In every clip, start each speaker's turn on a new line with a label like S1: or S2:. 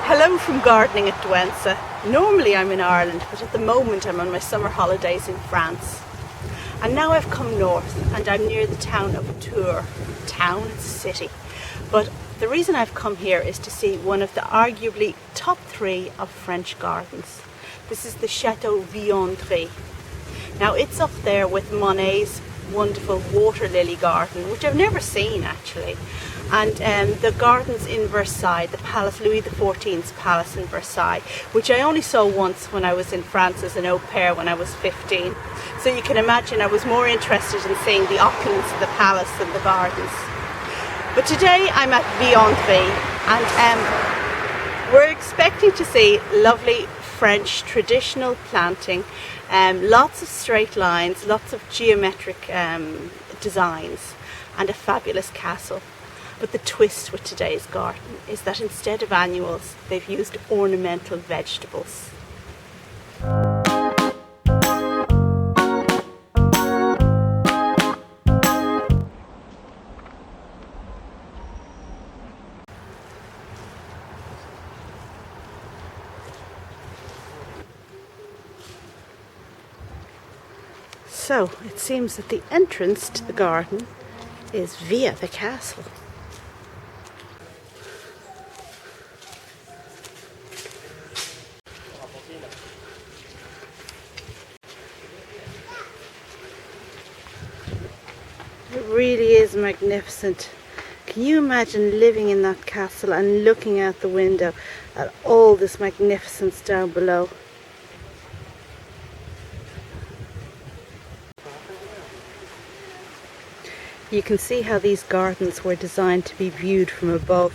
S1: Hello from gardening at Douentza. Normally I'm in Ireland, but at the moment I'm on my summer holidays in France. And now I've come north and I'm near the town of Tours. Town, it's a city. But the reason I've come here is to see one of the arguably top 3 of French gardens. This is the Chateau Villandry. Now it's up there with Monet's wonderful water lily garden, which I've never seen actually. And the gardens in Versailles, the palace, Louis XIV's palace in Versailles, which I only saw once when I was in France as an au pair when I was 15. So you can imagine I was more interested in seeing the opulence of the palace than the gardens. But today I'm at Villandry and we're expecting to see lovely French traditional planting, lots of straight lines, lots of geometric designs and a fabulous castle. But the twist with today's garden is that instead of annuals, they've used ornamental vegetables. So it seems that the entrance to the garden is via the castle. It really is magnificent. Can you imagine living in that castle and looking out the window at all this magnificence down below? You can see how these gardens were designed to be viewed from above.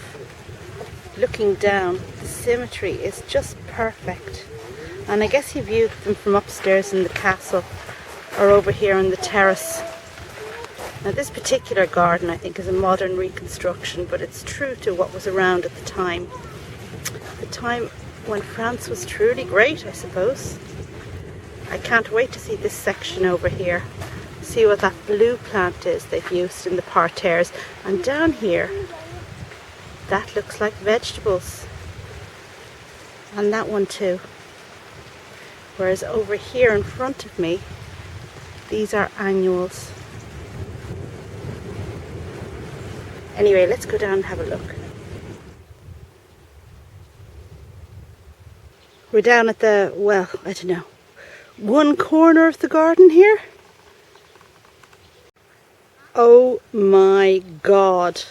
S1: Looking down, the symmetry is just perfect. And I guess you viewed them from upstairs in the castle or over here on the terrace. Now this particular garden I think is a modern reconstruction, but it's true to what was around at the time. The time when France was truly great, I suppose. I can't wait to see this section over here. See what that blue plant is they've used in the parterres. And down here, that looks like vegetables. And that one too. Whereas over here in front of me, these are annuals. Anyway, let's go down and have a look. We're down at the, well, I don't know, one corner of the garden here. Oh my God,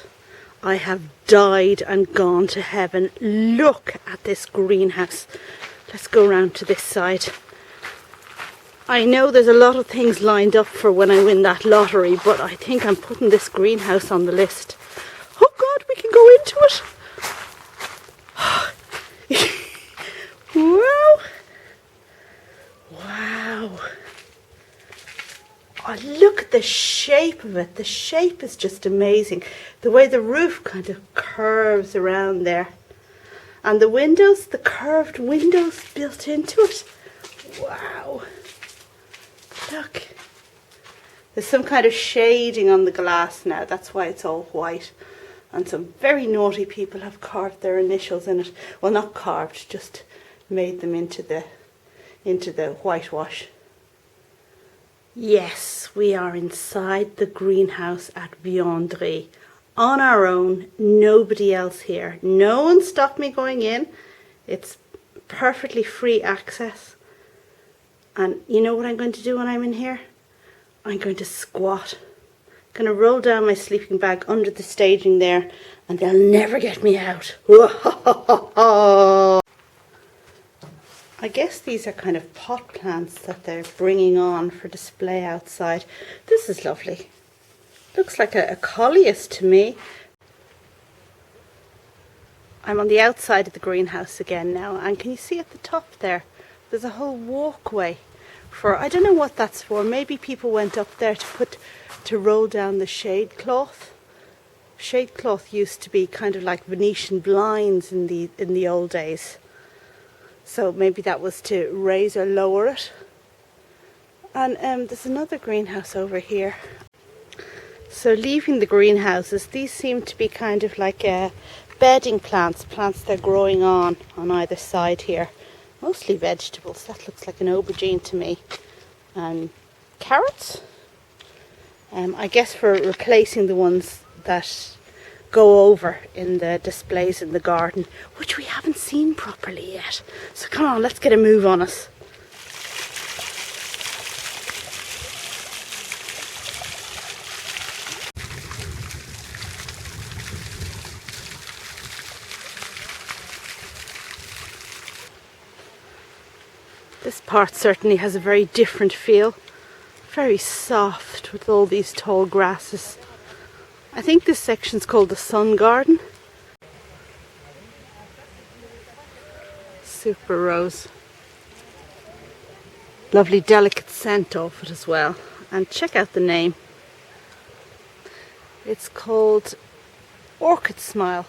S1: I have died and gone to heaven. Look at this greenhouse. Let's go around to this side. I know there's a lot of things lined up for when I win that lottery, but I think I'm putting this greenhouse on the list. Oh God, we can go into it. Wow. Wow. Oh, look at the shape of it. The shape is just amazing. The way the roof kind of curves around there. And the windows, the curved windows built into it. Wow. Look. There's some kind of shading on the glass now. That's why it's all white. And some very naughty people have carved their initials in it. Well, not carved, just made them into the whitewash. Yes, we are inside the greenhouse at Villandry. On our own, nobody else here. No one stopped me going in. It's perfectly free access. And you know what I'm going to do when I'm in here? I'm going to squat. I'm going to roll down my sleeping bag under the staging there and they'll never get me out. I guess these are kind of pot plants that they're bringing on for display outside. This is lovely. Looks like a coleus to me. I'm on the outside of the greenhouse again now, and can you see at the top there, there's a whole walkway for, I don't know what that's for. Maybe people went up there to roll down the shade cloth. Shade cloth used to be kind of like Venetian blinds in the old days. So maybe that was to raise or lower it. And there's another greenhouse over here. So leaving the greenhouses, these seem to be kind of like bedding plants, plants they're growing on either side here. Mostly vegetables. That looks like an aubergine to me. And carrots. I guess for replacing the ones that go over in the displays in the garden, which we haven't seen properly yet. So come on, let's get a move on us. This part certainly has a very different feel. Very soft with all these tall grasses. I think this section's called the Sun Garden. Super rose. Lovely delicate scent off it as well. And check out the name. It's called Orchid Smile.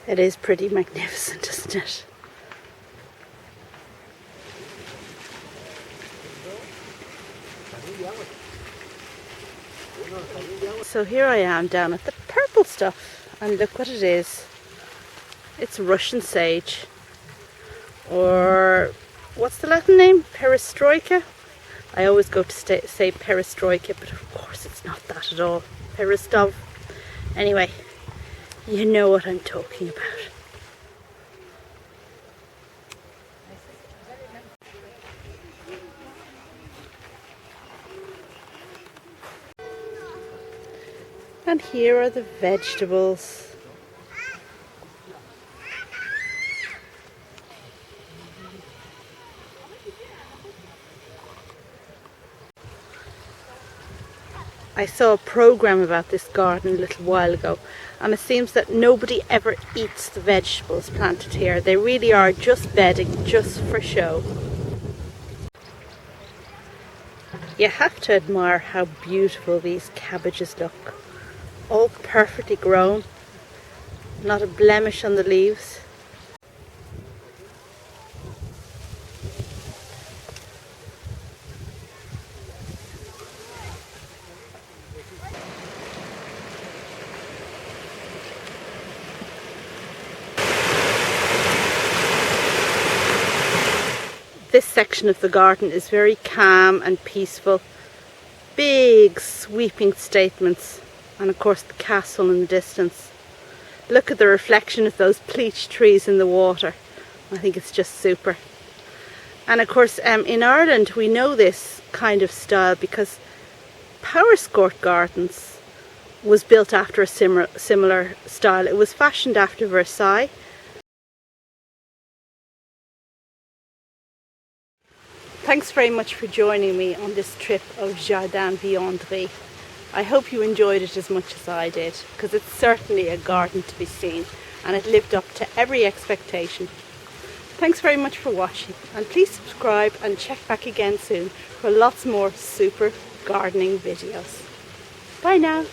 S1: It is pretty magnificent, isn't it? So here I am down at the purple stuff, and look what it is. It's Russian sage, or what's the Latin name? Perestroika? I always go to say perestroika, but of course it's not that at all. Peristov. Anyway, you know what I'm talking about. And here are the vegetables. I saw a program about this garden a little while ago, and it seems that nobody ever eats the vegetables planted here. They really are just bedding, just for show. You have to admire how beautiful these cabbages look. All perfectly grown, not a blemish on the leaves. This section of the garden is very calm and peaceful. Big sweeping statements, and of course the castle in the distance. Look at the reflection of those peach trees in the water. I think it's just super. And of course in Ireland we know this kind of style because Powerscourt Gardens was built after a similar style. It was fashioned after Versailles. Thanks very much for joining me on this trip of Jardin Villandry. I hope you enjoyed it as much as I did, because it's certainly a garden to be seen and it lived up to every expectation. Thanks very much for watching, and please subscribe and check back again soon for lots more super gardening videos. Bye now.